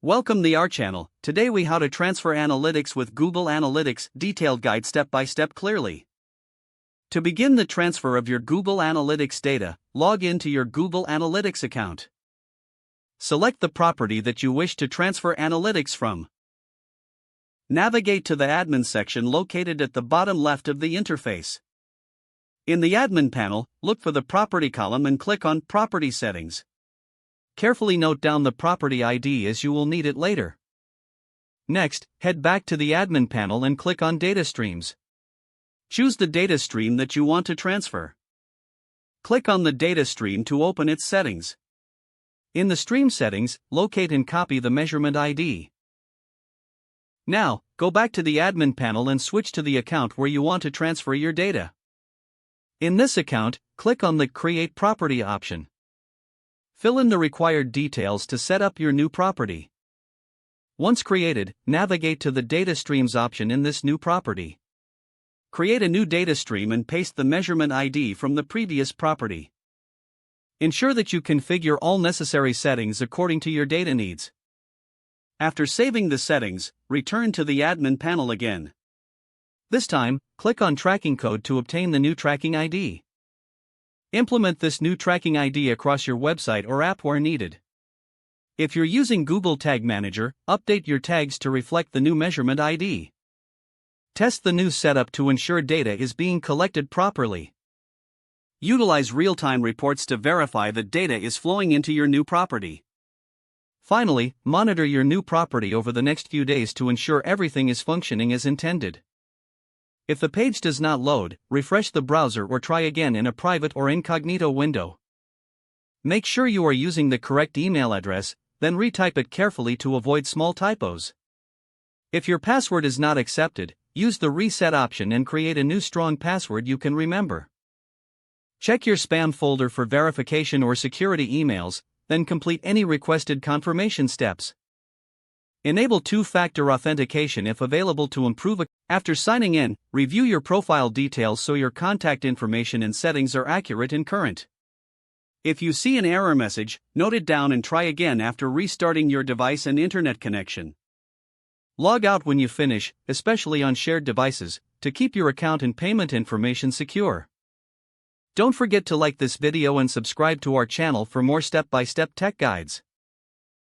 Welcome to our channel. Today we how to transfer analytics with Google Analytics, detailed guide step by step clearly. To begin the transfer of your Google Analytics data, log into your Google Analytics account. Select the property that you wish to transfer analytics from. Navigate to the admin section located at the bottom left of the interface. In the admin panel, look for the property column and click on Property Settings. Carefully note down the property ID as you will need it later. Next, head back to the admin panel and click on Data Streams. Choose the data stream that you want to transfer. Click on the data stream to open its settings. In the stream settings, locate and copy the measurement ID. Now, go back to the admin panel and switch to the account where you want to transfer your data. In this account, click on the Create Property option. Fill in the required details to set up your new property. Once created, navigate to the Data Streams option in this new property. Create a new data stream and paste the measurement ID from the previous property. Ensure that you configure all necessary settings according to your data needs. After saving the settings, return to the admin panel again. This time, click on Tracking Code to obtain the new tracking ID. Implement this new tracking ID across your website or app where needed. If you're using Google Tag Manager, update your tags to reflect the new measurement ID. Test the new setup to ensure data is being collected properly. Utilize real-time reports to verify that data is flowing into your new property. Finally, monitor your new property over the next few days to ensure everything is functioning as intended. If the page does not load, refresh the browser or try again in a private or incognito window. Make sure you are using the correct email address, then retype it carefully to avoid small typos. If your password is not accepted, use the reset option and create a new strong password you can remember. Check your spam folder for verification or security emails, then complete any requested confirmation steps. Enable two-factor authentication if available to improve. After signing in, review your profile details so your contact information and settings are accurate and current. If you see an error message, note it down and try again after restarting your device and internet connection. Log out when you finish, especially on shared devices, to keep your account and payment information secure. Don't forget to like this video and subscribe to our channel for more step-by-step tech guides.